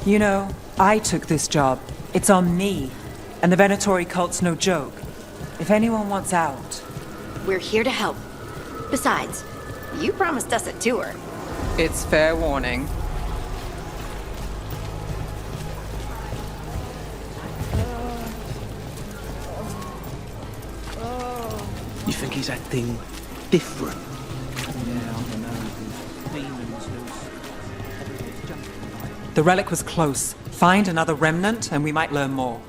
You know, I took this job. It's on me. And the Venatori cult's no joke. If anyone wants out... We're here to help. Besides, you promised us a tour. It's fair warning. You think he's acting different? The relic was close. Find another remnant and we might learn more.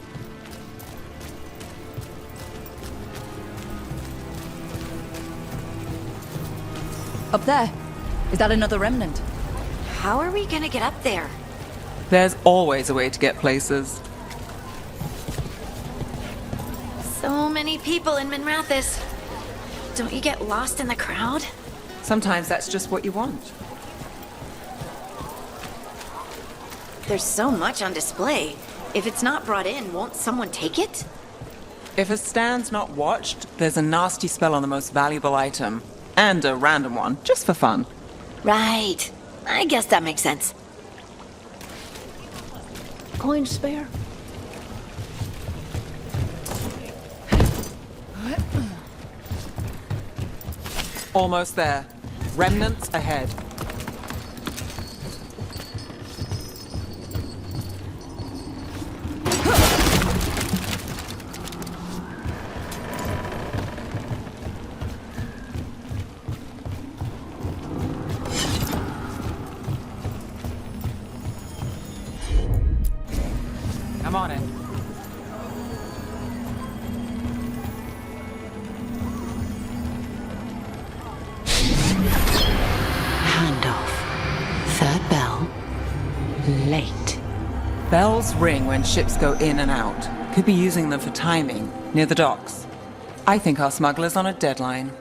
Up there. Is that another remnant? How are we gonna get up there? There's always a way to get places. So many people in Minrathis. Don't you get lost in the crowd? Sometimes that's just what you want. There's so much on display. If it's not brought in, won't someone take it? If a stand's not watched, there's a nasty spell on the most valuable item. And a random one, just for fun. Right. I guess that makes sense. Coin spare? Almost there. Remnants ahead. I'm on it. Handoff. Third bell. Late. Bells ring when ships go in and out. Could be using them for timing, near the docks. I think our smuggler's on a deadline.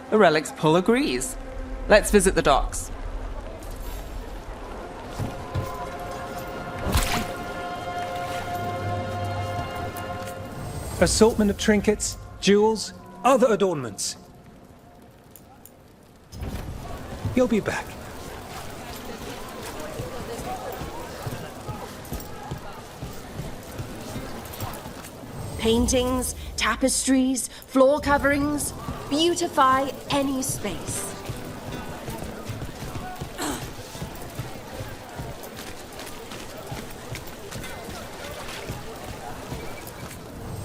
The relic's pull agrees. Let's visit the docks. Assortment of trinkets, jewels, other adornments. You'll be back. Paintings, tapestries, floor coverings, beautify any space.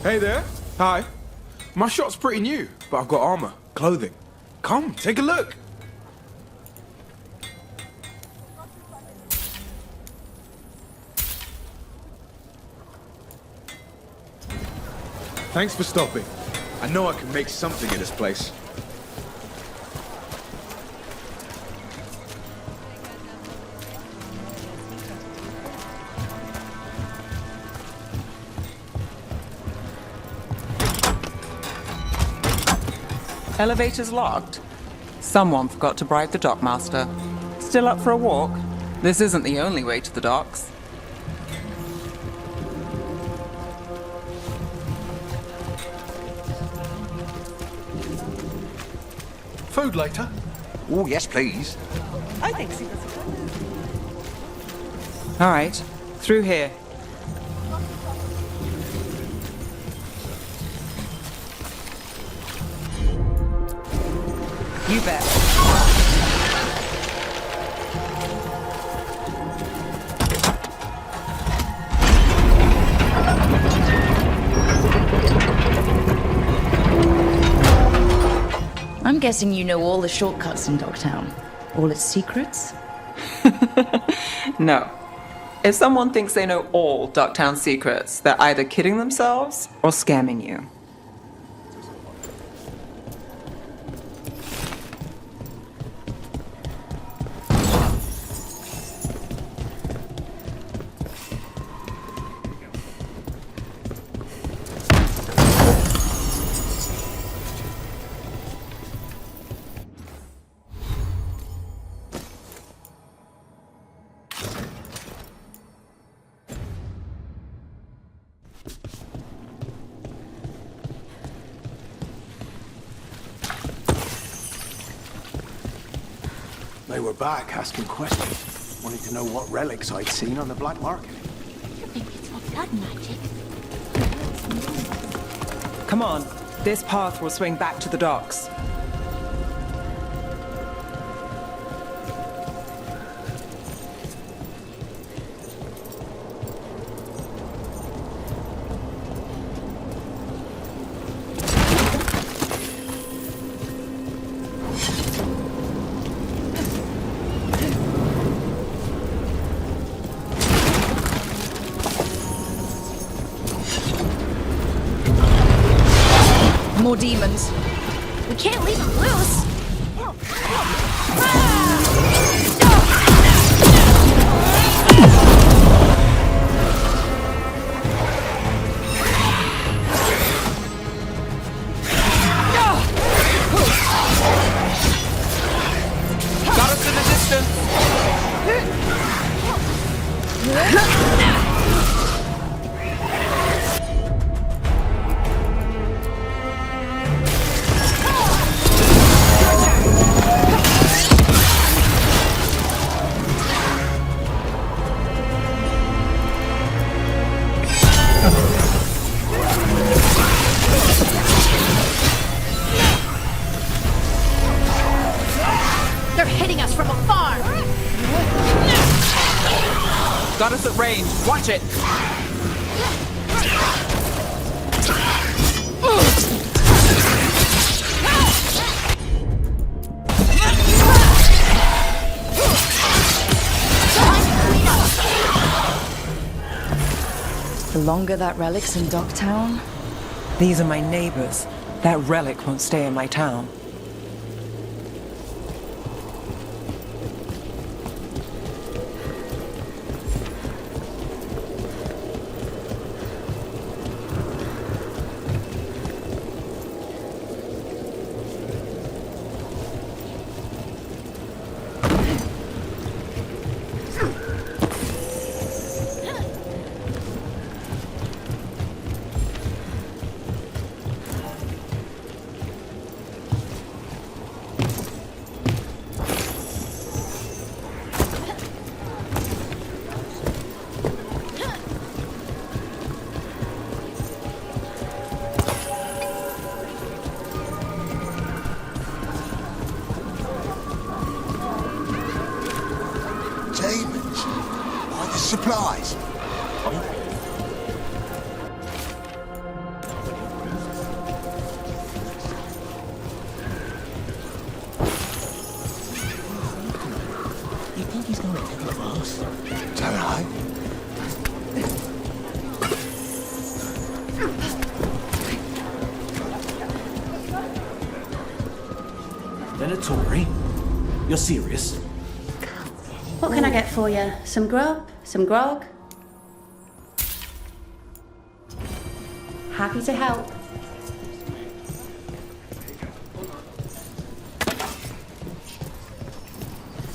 Hey there. Hi. My shop's pretty new, but I've got armor, clothing. Come, take a look. Thanks for stopping. I know I can make something of this place. Elevator's locked. Someone forgot to bribe the dockmaster. Still up for a walk? This isn't the only way to the docks. Food later? Oh, yes, please. I think so. All right, through here. You bet. I'm guessing you know all the shortcuts in Dogtown. All its secrets? No. If someone thinks they know all Ducktown secrets, they're either kidding themselves or scamming you. They were back asking questions. Wanted to know what relics I'd seen on the black market. blood magic. Come on. This path will swing back to the docks. More demons. We can't leave him loose. Got us in the distance. They're hitting us from afar. Got us at range. Watch it. The longer that relic's in Docktown, These are my neighbors. That relic won't stay in my town. Demons. Are the supplies? You think he's going to take it fast? Don't know. Venatori? You're serious? What can I get for you? Some grub? Some grog? Happy to help.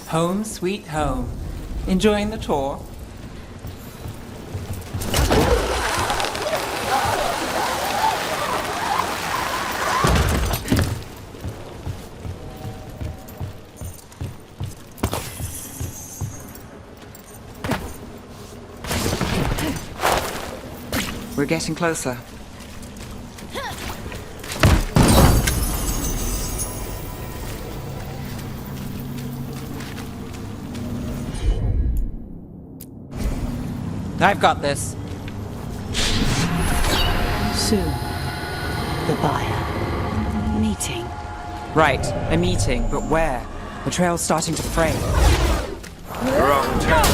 Home sweet home. Enjoying the tour? We're getting closer. I've got this. Soon, the buyer. Meeting. Right, a meeting, but where? The trail's starting to fray. Wrong town.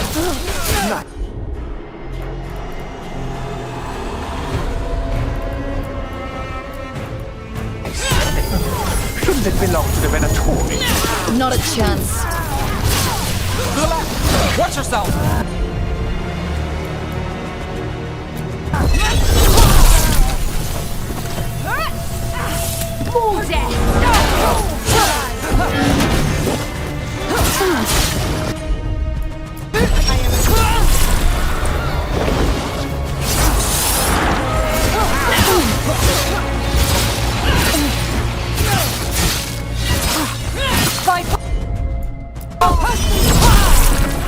Shouldn't it belong to the Venatori? not a chance. To the left! Watch yourself! More death.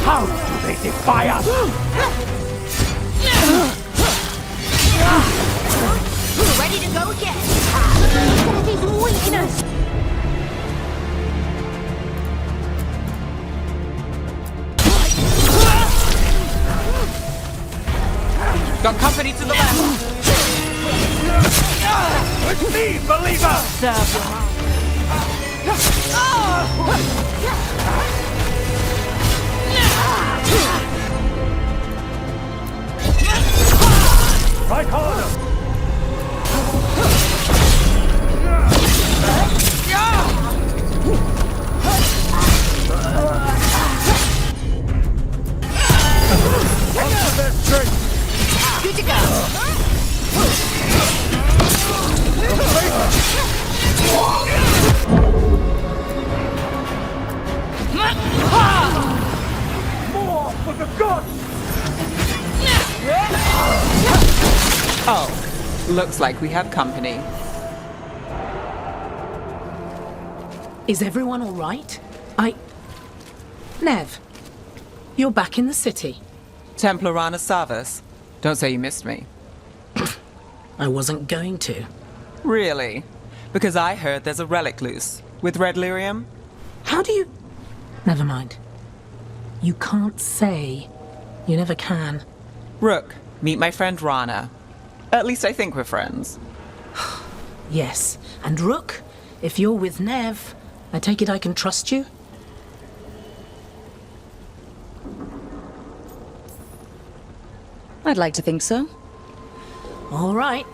How do they defy us? Got company to the left! It's me, believer! Strike harder! Good to go. More for the gods! Oh, looks like we have company. Is everyone all right? Nev, you're back in the city. Templar Rana Savas. Don't say you missed me. I wasn't going to. Really? Because I heard there's a relic loose. With red lyrium? How do you... Never mind. You can't say. You never can. Rook, meet my friend Rana. At least I think we're friends. Yes, and Rook, if you're with Nev, I take it I can trust you? I'd like to think so. All right.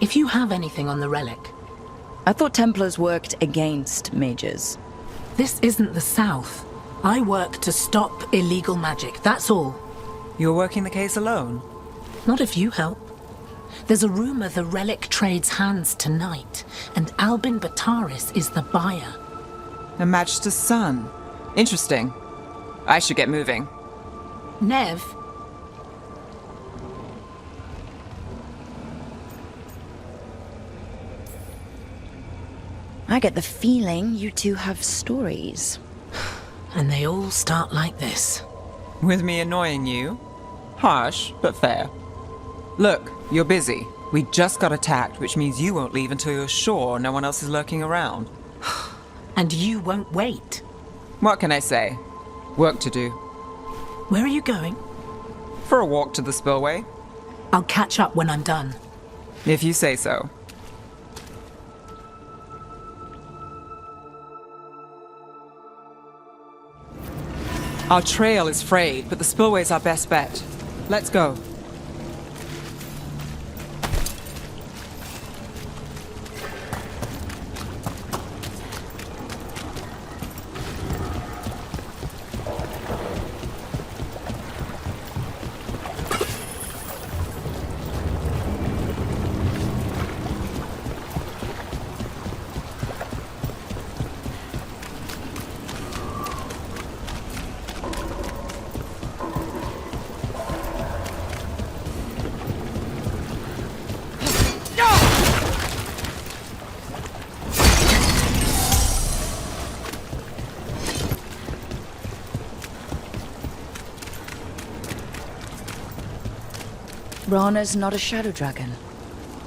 If you have anything on the relic. I thought Templars worked against mages. This isn't the South. I work to stop illegal magic, that's all. You're working the case alone? Not if you help. There's a rumor the relic trades hands tonight, and Albin Bataris is the buyer. A Magister's son. Interesting. I should get moving. Nev? I get the feeling you two have stories. And they all start like this. With me annoying you? Harsh, but fair. Look, you're busy. We just got attacked, which means you won't leave until you're sure no one else is lurking around. And you won't wait. What can I say? Work to do. Where are you going? For a walk to the spillway. I'll catch up when I'm done. If you say so. Our trail is frayed, but the spillway's our best bet. Let's go. Rana's not a shadow dragon.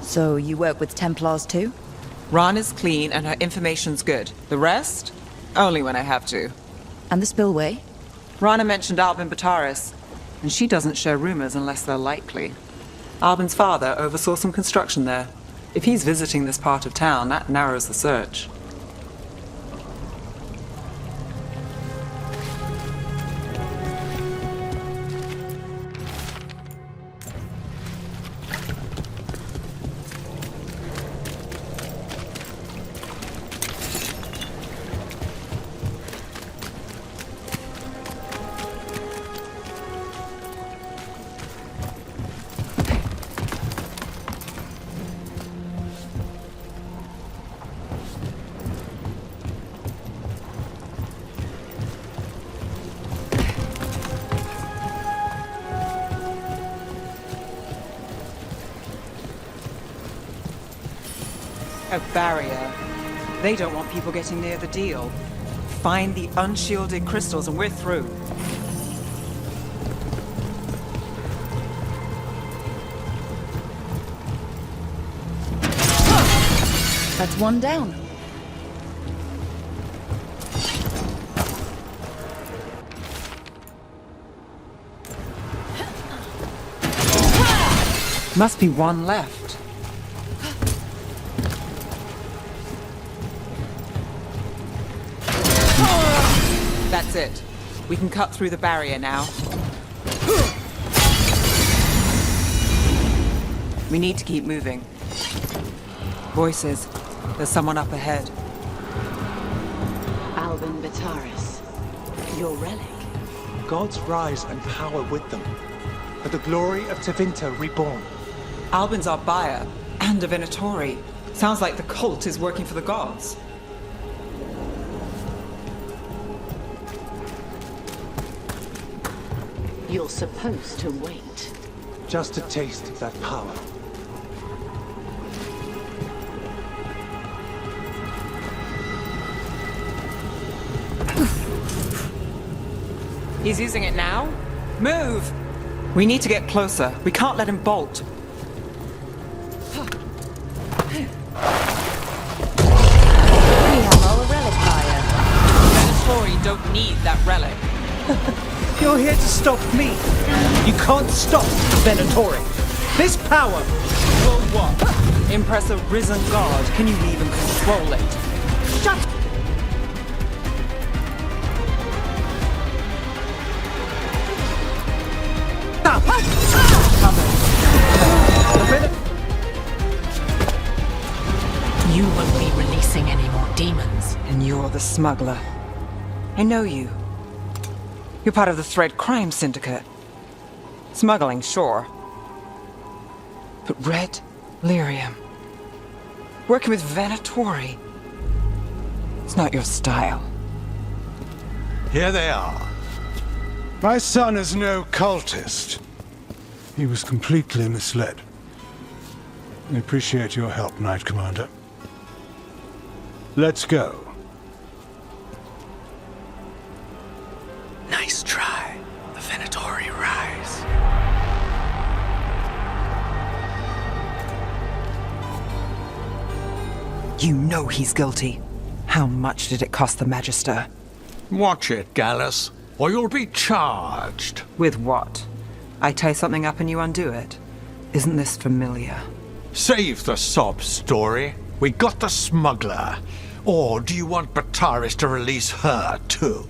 So you work with Templars too? Rana's clean and her information's good. The rest? Only when I have to. And the spillway? Rana mentioned Albin Bataris, and she doesn't share rumors unless they're likely. Albin's father oversaw some construction there. If he's visiting this part of town, that narrows the search. A barrier. They don't want people getting near the deal. Find the unshielded crystals and we're through. That's one down. Must be one left. That's it. We can cut through the barrier now. We need to keep moving. Voices. There's someone up ahead. Albin Bataris. Your relic. Gods rise and power with them. For the glory of Tevinter reborn. Albin's our buyer, and a Venatori. Sounds like the cult is working for the gods. You're supposed to wait. Just a taste of that power. He's using it now? Move! We need to get closer. We can't let him bolt. We have our relic buyer. Venatori don't need that relic. You're here to stop me. You can't stop Venatori. This power will what? Impress a risen god. Can you even control it? Shut up! You won't be releasing any more demons. And you're the smuggler. I know you. You're part of the Thread Crime Syndicate. Smuggling, sure. But Red Lyrium. Working with Venatori. It's not your style. Here they are. My son is no cultist. He was completely misled. I appreciate your help, Knight Commander. Let's go. Nice try. The Venatori rise. You know he's guilty. How much did it cost the Magister? Watch it, Gallus, or you'll be charged. With what? I tie something up and you undo it. Isn't this familiar? Save the sob story. We got the smuggler. Or do you want Bataris to release her, too?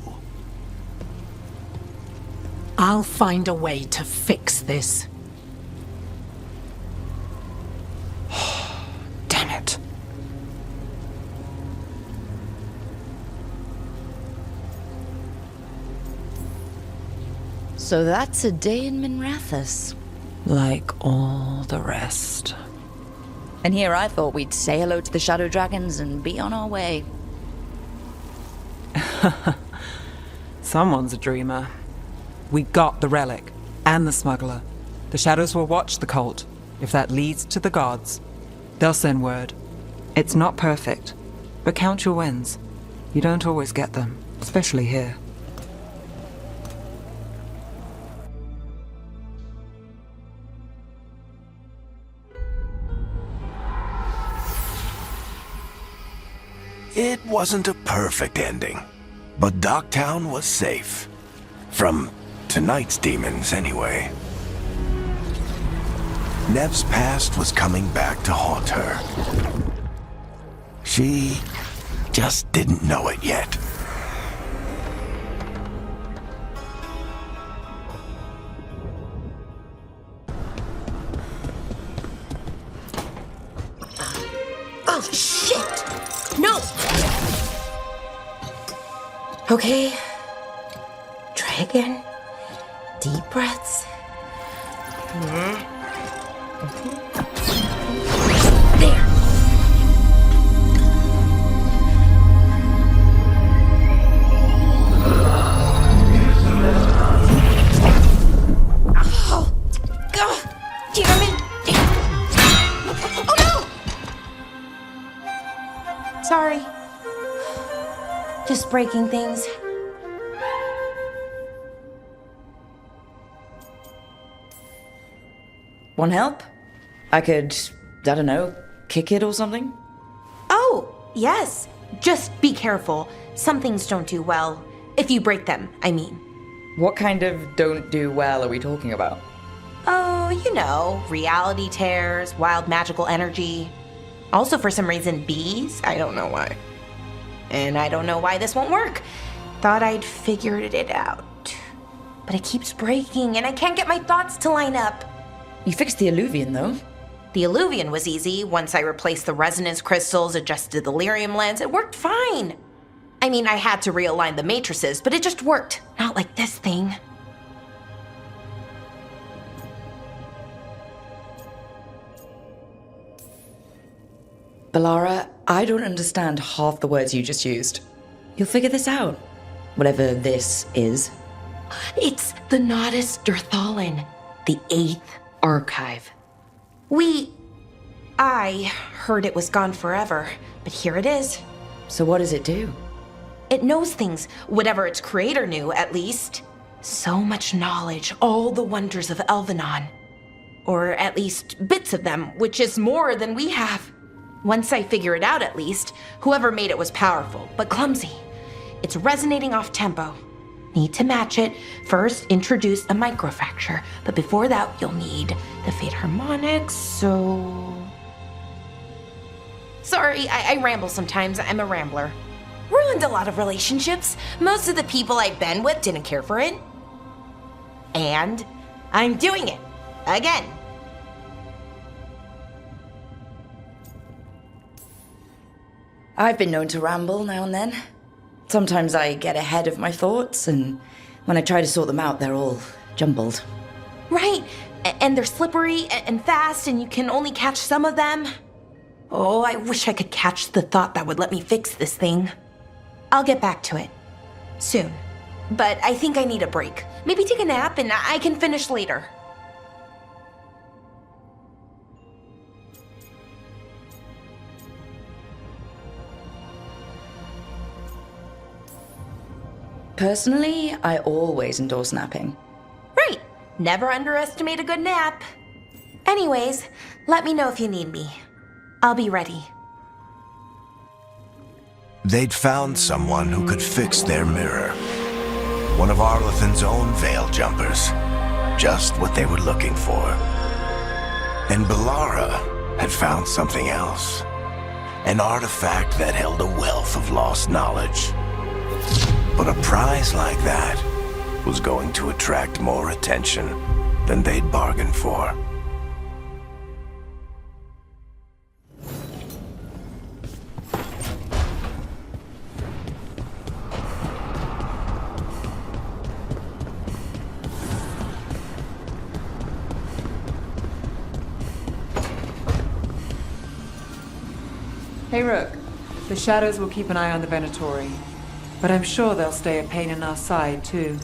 I'll find a way to fix this. Damn it. So that's a day in Minrathous. Like all the rest. And here I thought we'd say hello to the Shadow Dragons and be on our way. Someone's a dreamer. We got the relic, and the smuggler. The Shadows will watch the cult. If that leads to the gods, they'll send word. It's not perfect, but count your wins. You don't always get them, especially here. It wasn't a perfect ending, but Docktown was safe. From tonight's demons, anyway. Nev's past was coming back to haunt her. She just didn't know it yet. Oh, shit! No! Okay. Try again. Deep breaths. There. Oh, God! Damn it! Oh no! Sorry. Just breaking things. Want help? I could, I don't know, kick it or something? Oh, yes. Just be careful. Some things don't do well. If you break them, I mean. What kind of don't do well are we talking about? Oh, you know, reality tears, wild magical energy. Also, for some reason, bees. I don't know why. And I don't know why this won't work. Thought I'd figured it out. But it keeps breaking, and I can't get my thoughts to line up. You fixed the Illuvian, though. The Illuvian was easy. Once I replaced the resonance crystals, adjusted the lyrium lens, it worked fine. I mean, I had to realign the matrices, but it just worked. Not like this thing. Balara, I don't understand half the words you just used. You'll figure this out. Whatever this is. It's the Nodus Dirthalin, the 8th archive. I heard it was gone forever, but here it is. So what does it do? It knows things, whatever its creator knew, at least. So much knowledge, all the wonders of Elvenon. Or at least bits of them, which is more than we have. Once I figure it out, at least, whoever made it was powerful, but clumsy. It's resonating off tempo. Need to match it. First, introduce a microfracture, but before that, you'll need the Fate Harmonics, so... Sorry, I ramble sometimes. I'm a rambler. Ruined a lot of relationships. Most of the people I've been with didn't care for it. And I'm doing it. Again. I've been known to ramble now and then. Sometimes I get ahead of my thoughts, and when I try to sort them out, they're all jumbled. Right, and they're slippery and fast, and you can only catch some of them. Oh, I wish I could catch the thought that would let me fix this thing. I'll get back to it. Soon. But I think I need a break. Maybe take a nap and I can finish later. Personally, I always endorse napping. Right. Never underestimate a good nap. Anyways, let me know if you need me. I'll be ready. They'd found someone who could fix their mirror. One of Arlathan's own Veil Jumpers. Just what they were looking for. And Balara had found something else. An artifact that held a wealth of lost knowledge. But a prize like that was going to attract more attention than they'd bargained for. Hey, Rook. The Shadows will keep an eye on the Venatori. But I'm sure they'll stay a pain in our side, too.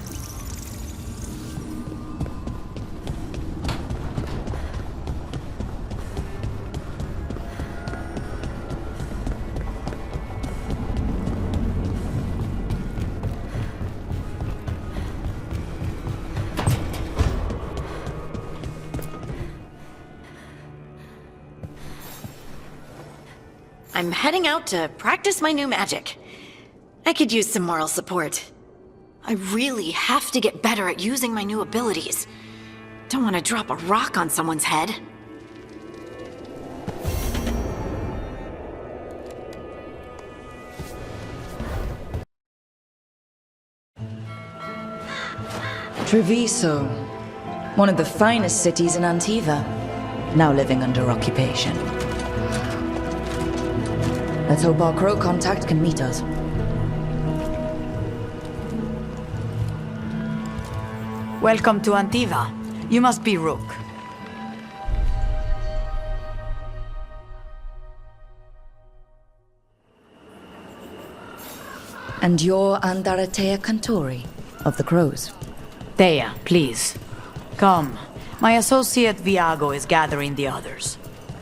I'm heading out to practice my new magic. I could use some moral support. I really have to get better at using my new abilities. Don't want to drop a rock on someone's head. Treviso, one of the finest cities in Antiva, now living under occupation. Let's hope our crow contact can meet us. Welcome to Antiva. You must be Rook. And you're Andaratea Cantori of the Crows. Thea, please. Come. My associate Viago is gathering the others.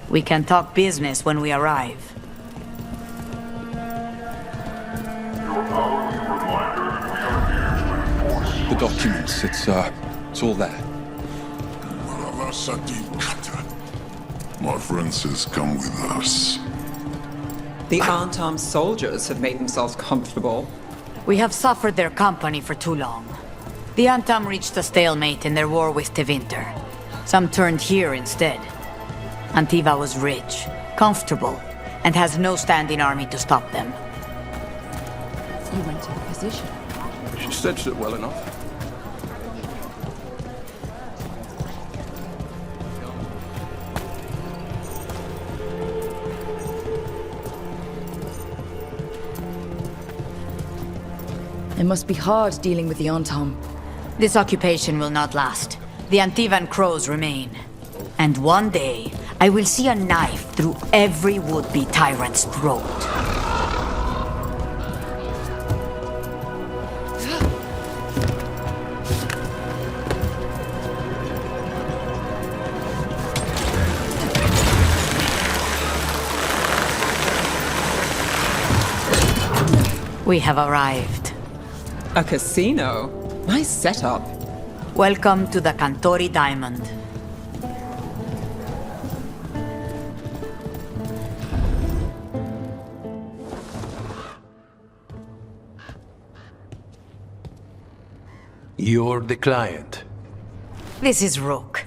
We can talk business when we arrive. The documents, it's all there. My friend says come with us. The unarmed soldiers have made themselves comfortable. We have suffered their company for too long. The Antam reached a stalemate in their war with Tevinter. Some turned here instead. Antiva was rich, comfortable, and has no standing army to stop them. You went to the position. She stitched it well enough. It must be hard dealing with the Entom. This occupation will not last. The Antivan crows remain. And one day, I will see a knife through every would-be tyrant's throat. We have arrived. A casino? Nice setup. Welcome to the Cantori Diamond. You're the client. This is Rook.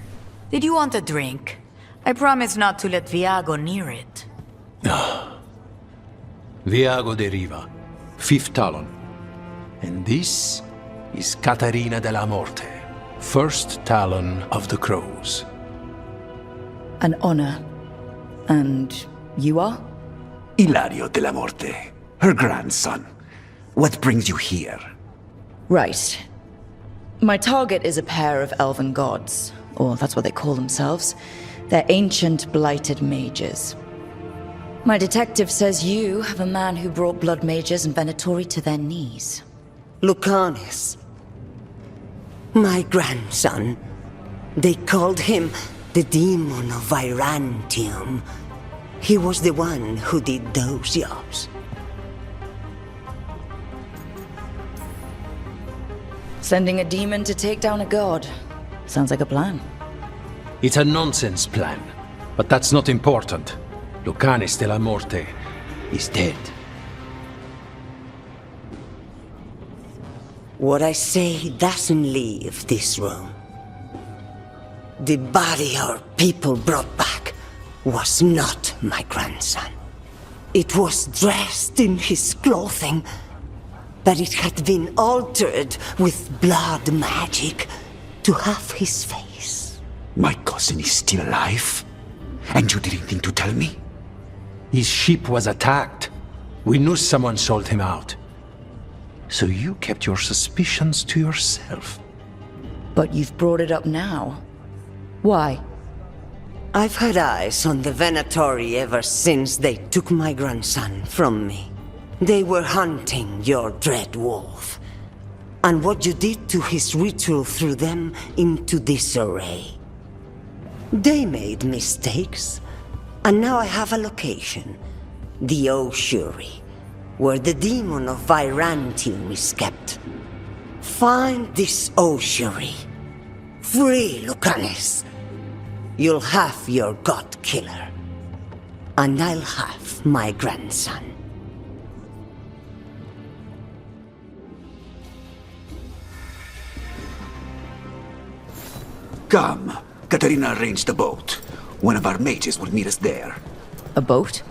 Did you want a drink? I promise not to let Viago near it. Viago de Riva, 5th Talon. And this is Caterina della Morte, 1st Talon of the Crows. An honor. And you are? Ilario della Morte, her grandson. What brings you here? Right. My target is a pair of elven gods, or that's what they call themselves. They're ancient, blighted mages. My detective says you have a man who brought blood mages and Venatori to their knees. Lucanus. My grandson. They called him the Demon of Virantium. He was the one who did those jobs. Sending a demon to take down a god. Sounds like a plan. It's a nonsense plan, but that's not important. Lucanus della Morte is dead. What I say doesn't leave this room. The body our people brought back was not my grandson. It was dressed in his clothing, but it had been altered with blood magic to have his face. My cousin is still alive? And you didn't think to tell me? His ship was attacked. We knew someone sold him out. So you kept your suspicions to yourself. But you've brought it up now. Why? I've had eyes on the Venatori ever since they took my grandson from me. They were hunting your dread wolf. And what you did to his ritual threw them into disarray. They made mistakes, and now I have a location. The ossuary, where the demon of Virantium is kept. Find this ossuary. Free Lucanus. You'll have your god killer. And I'll have my grandson. Come. Katerina arranged a boat. One of our mages will meet us there. A boat?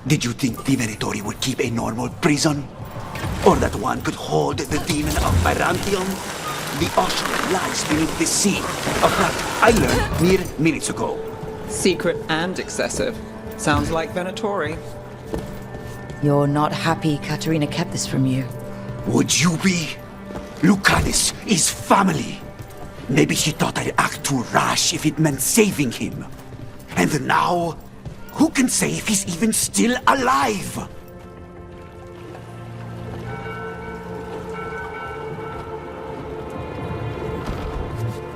Did you think the Venatori would keep a normal prison? Or that one could hold the demon of Virantium? The ossuary lies beneath the sea of that I learned mere minutes ago. Secret and excessive. Sounds like Venatori. You're not happy Katerina kept this from you. Would you be? Lucanus is family. Maybe she thought I'd act too rash if it meant saving him. And now, who can say if he's even still alive?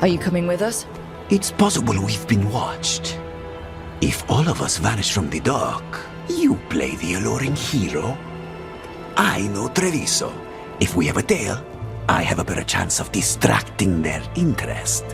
Are you coming with us? It's possible we've been watched. If all of us vanish from the dock, you play the alluring hero. I know Treviso. If we have a tale, I have a better chance of distracting their interest.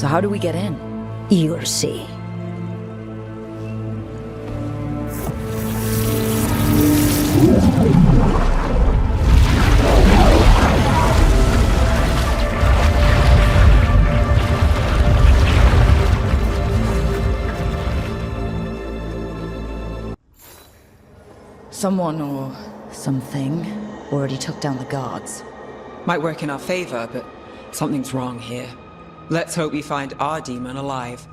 So how do we get in? You'll see. Someone or something already took down the guards. Might work in our favor, but something's wrong here. Let's hope we find our demon alive.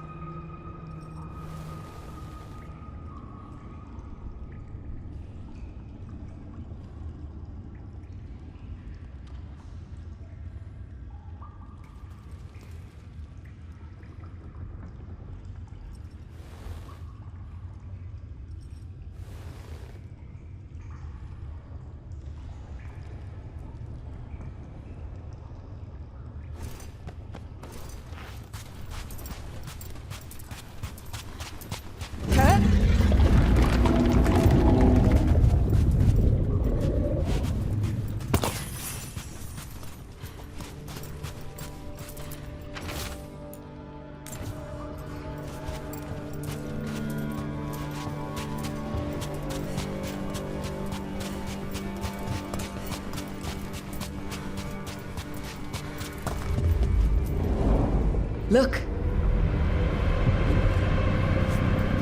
Look!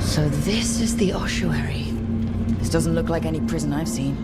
So this is the ossuary. This doesn't look like any prison I've seen.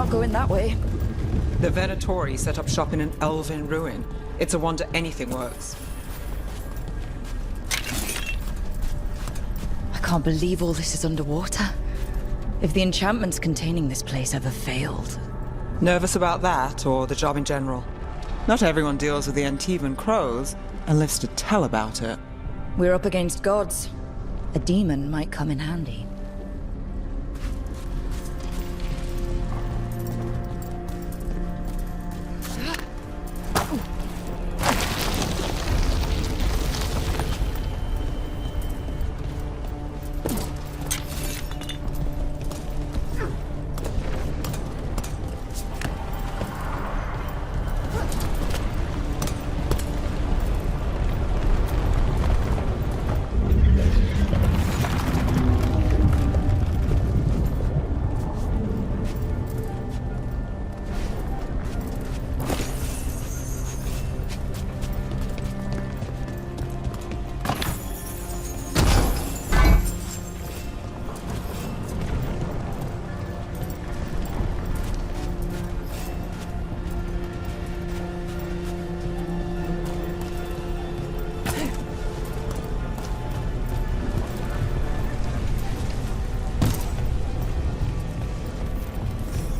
Going that way. The Venatori set up shop in an elven ruin. It's a wonder anything works. I can't believe all this is underwater. If the enchantments containing this place ever failed. Nervous about that, or the job in general? Not everyone deals with the Antivan crows and lives to tell about it. We're up against gods. A demon might come in handy.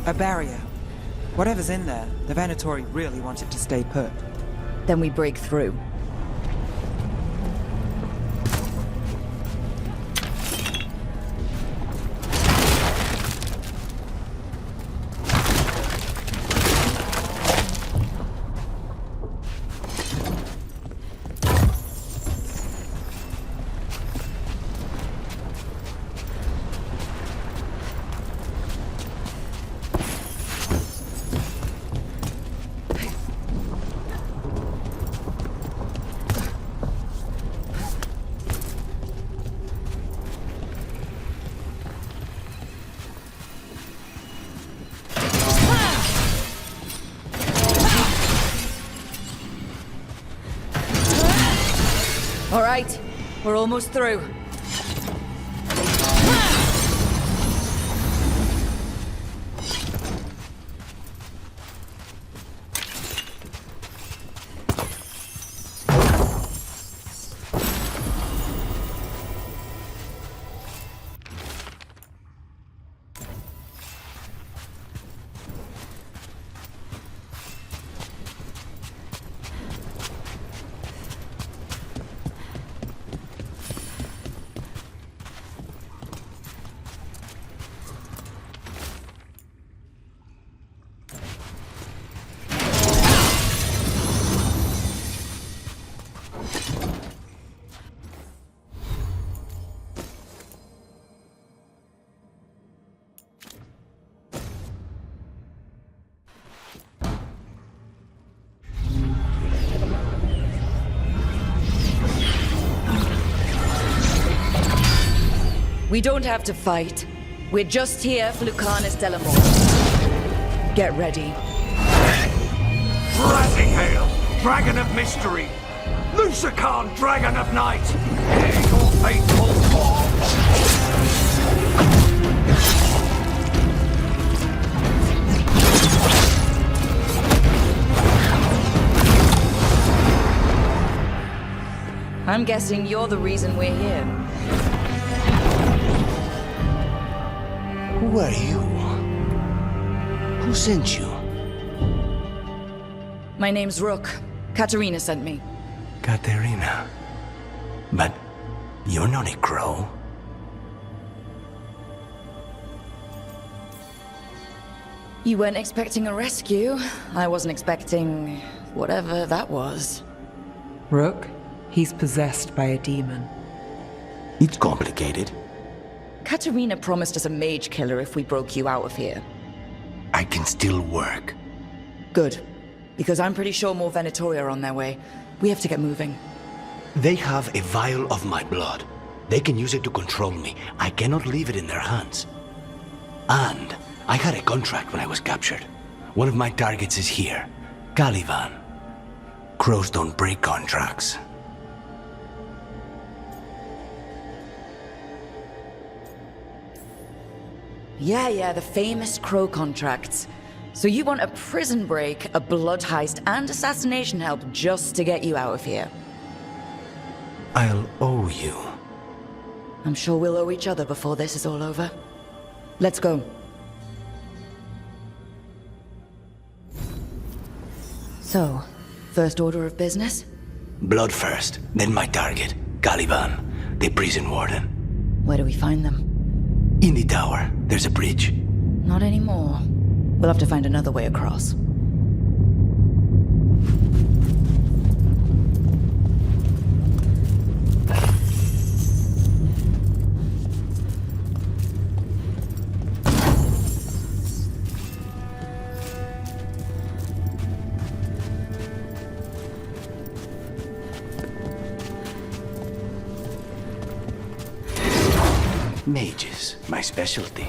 A barrier. Whatever's in there, the Venatori really want it to stay put. Then we break through. All right, we're almost through. We don't have to fight. We're just here for Lucanus Delamore. Get ready. Rising Hail, Dragon of Mystery! Lucican, Dragon of Night! Hear your fateful call! I'm guessing you're the reason we're here. Who are you? Who sent you? My name's Rook. Katerina sent me. Katerina. But you're not a crow. You weren't expecting a rescue. I wasn't expecting whatever that was. Rook, he's possessed by a demon. It's complicated. Katerina promised us a mage killer if we broke you out of here. I can still work. Good. Because I'm pretty sure more Venatori are on their way. We have to get moving. They have a vial of my blood. They can use it to control me. I cannot leave it in their hands. And I had a contract when I was captured. One of my targets is here. Caliban. Crows don't break contracts. Yeah, the famous crow contracts. So you want a prison break, a blood heist, and assassination help just to get you out of here? I'll owe you. I'm sure we'll owe each other before this is all over. Let's go. So, first order of business? Blood first, then my target. Caliban, the prison warden. Where do we find them? In the tower. There's a bridge. Not anymore. We'll have to find another way across. Mages, my specialty.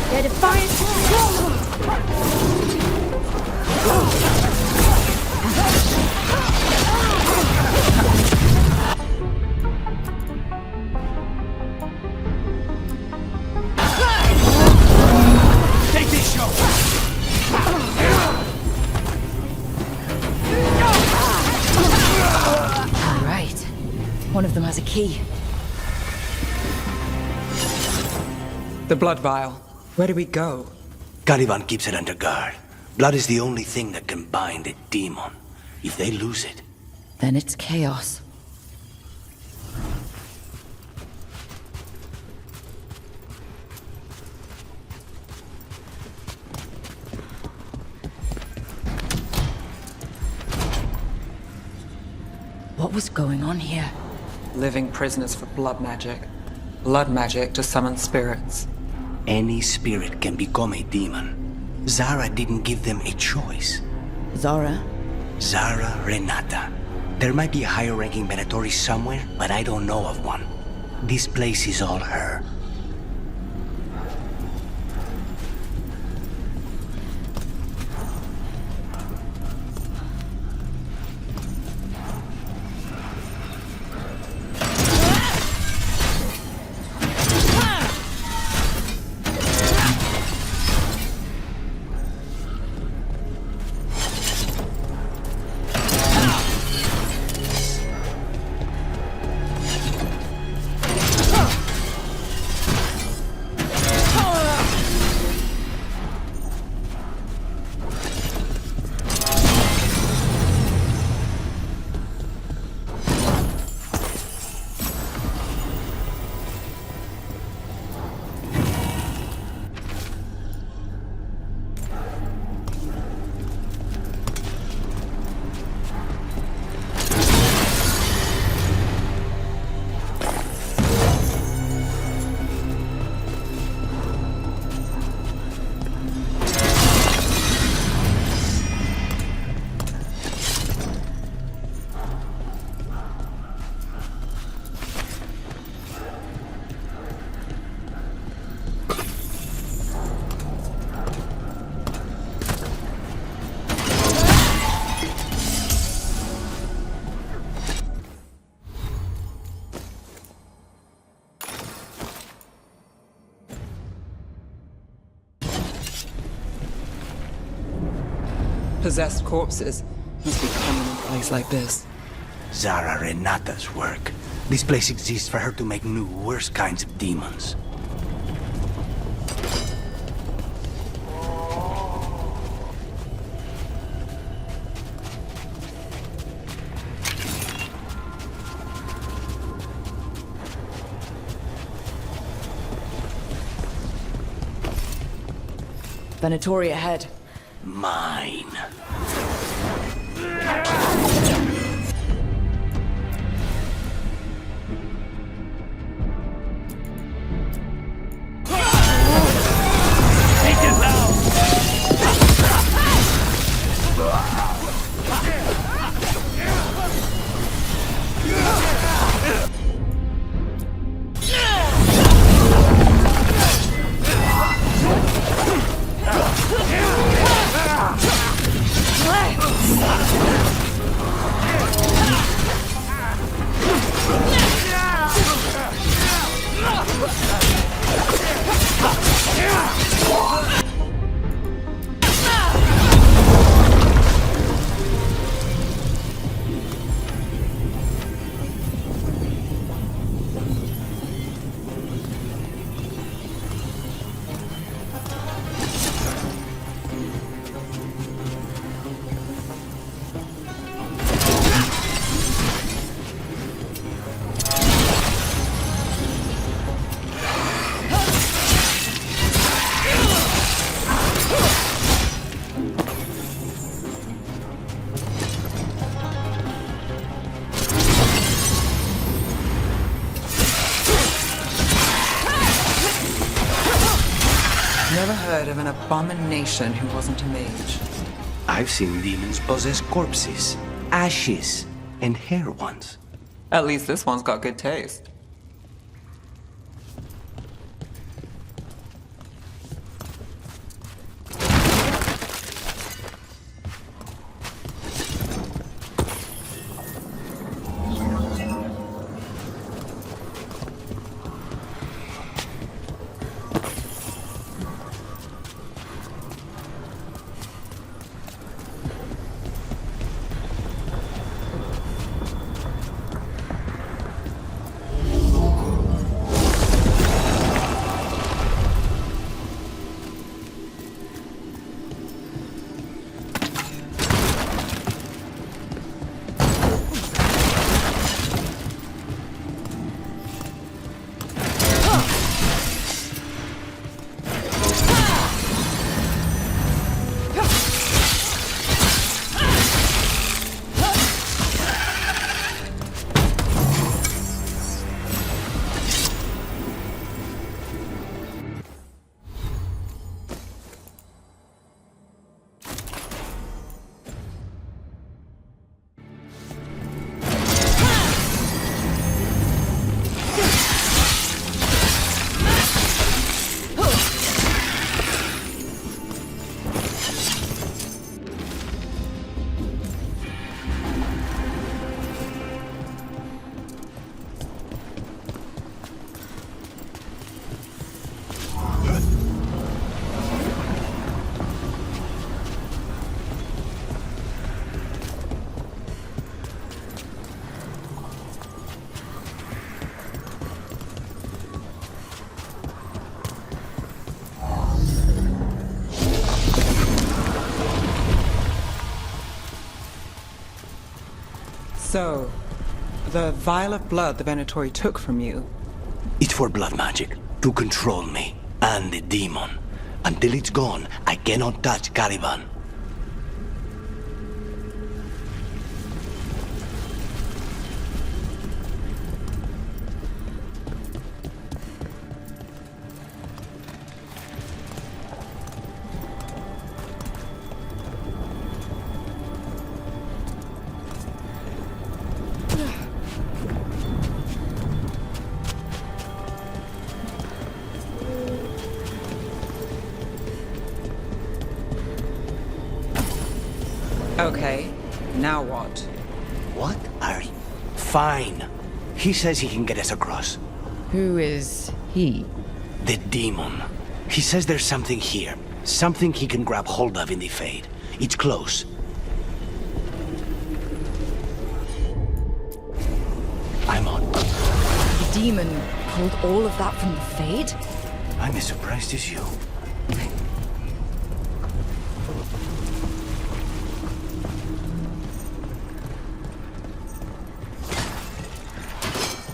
Their defiance Take this shot! All right. One of them has a key. The blood vial. Where do we go? Caliban keeps it under guard. Blood is the only thing that can bind a demon. If they lose it... Then it's chaos. What was going on here? Living prisoners for blood magic. Blood magic to summon spirits. Any spirit can become a demon. Zara didn't give them a choice. Zara? Zara Renata. There might be a higher-ranking Venatori somewhere, but I don't know of one. This place is all her. possessed corpses. Must be common in a place like this. Zara Renata's work. This place exists for her to make new, worse kinds of demons. Venatori ahead. Mine. Never heard of an abomination who wasn't a mage. I've seen demons possess corpses, ashes, and hair once. At least this one's got good taste. So, the vial of blood the Venatori took from you. It's for blood magic, to control me, and the demon. Until it's gone, I cannot touch Caliban. Okay, now what? What are you? Fine. He says he can get us across. Who is he? The demon. He says there's something here. Something he can grab hold of in the Fade. It's close. demon pulled all of that from the Fade? I'm as surprised as you.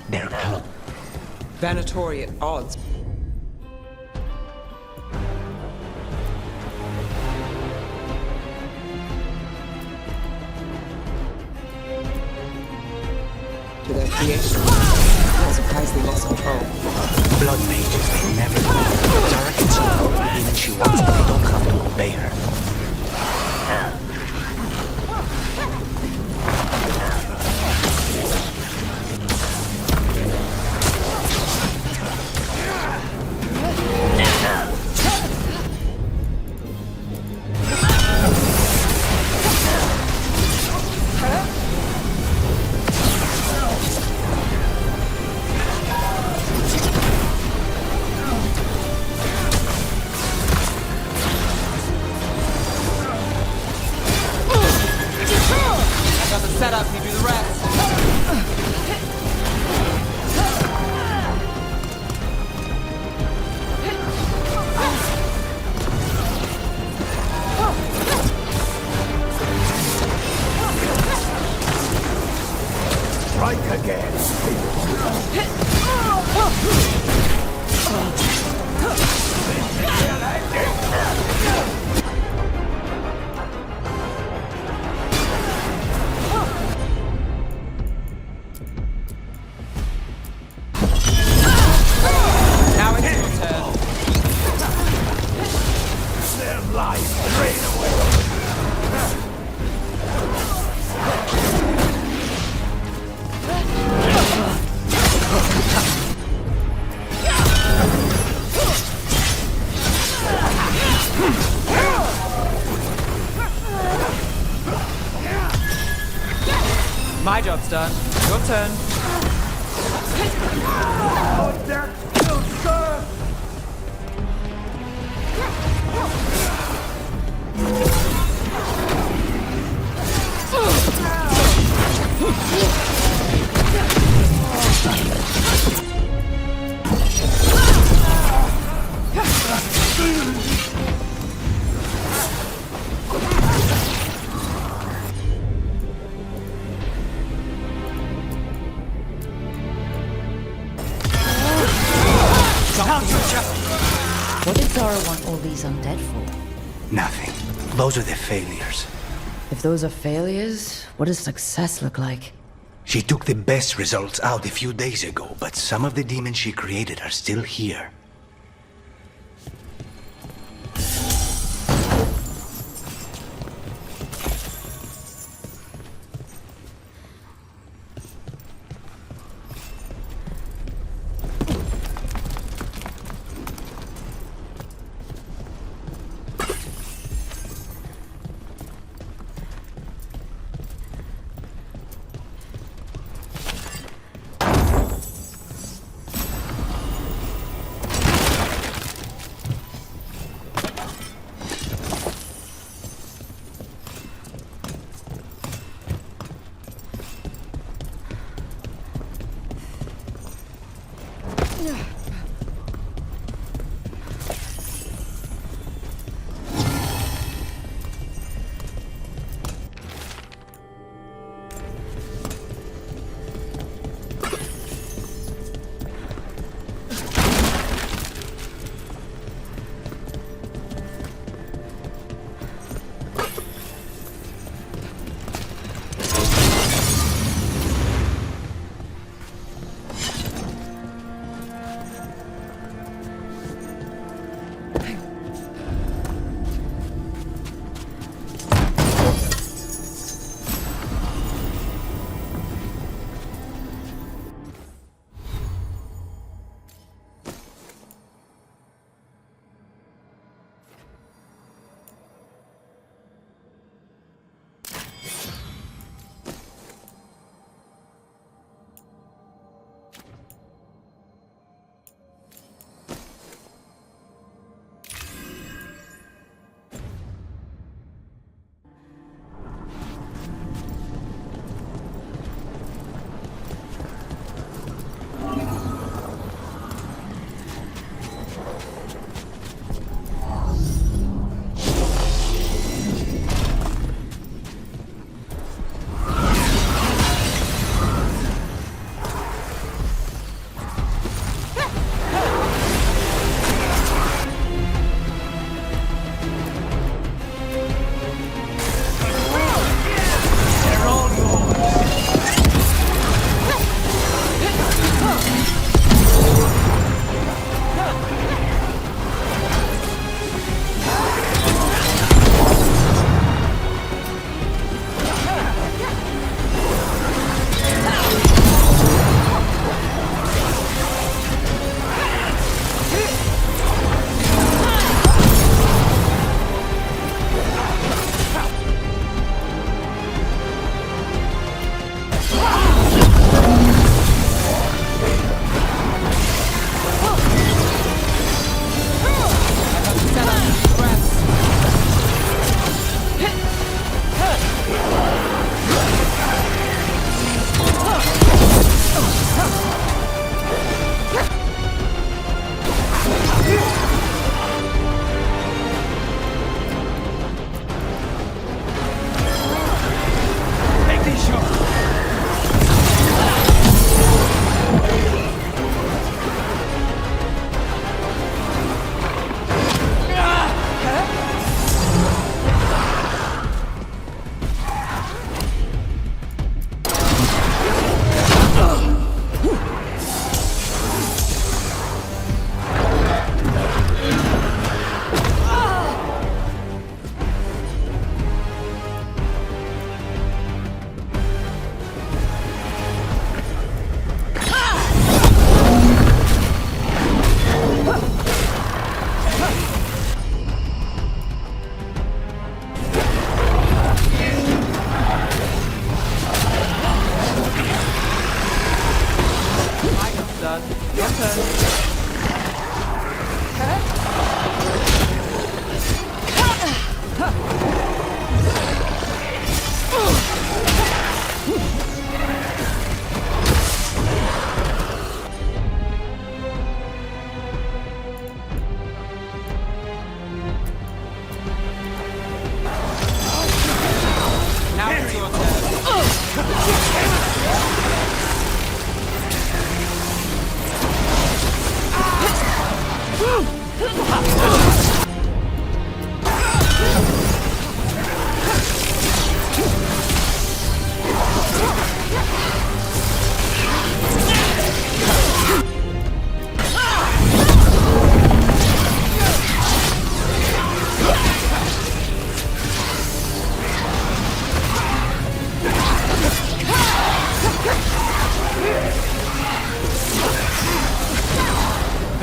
They're gone. Venatori at odds. To their creation. Not surprised they lost control. Blood mages, they never know. Zara can summon all the demons she wants, but they don't have to obey her. Set up, you do the rest. Strike again. Now it's your turn. Their life drain away. My job's done. Your turn. Oh, that will serve. What did Zara want all these undead for? Nothing. Those are the failures. If those are failures, what does success look like? She took the best results out a few days ago, but some of the demons she created are still here.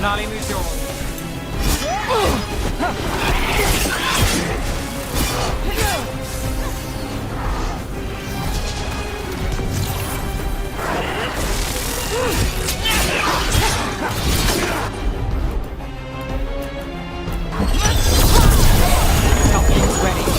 Finale Meteor. Something's ready.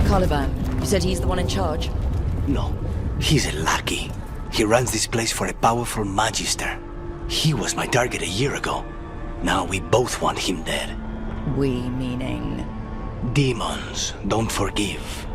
Caliban, you said he's the one in charge? No, he's a lackey. He runs this place for a powerful magister. He was my target a year ago. Now we both want him dead. We meaning? Demons don't forgive.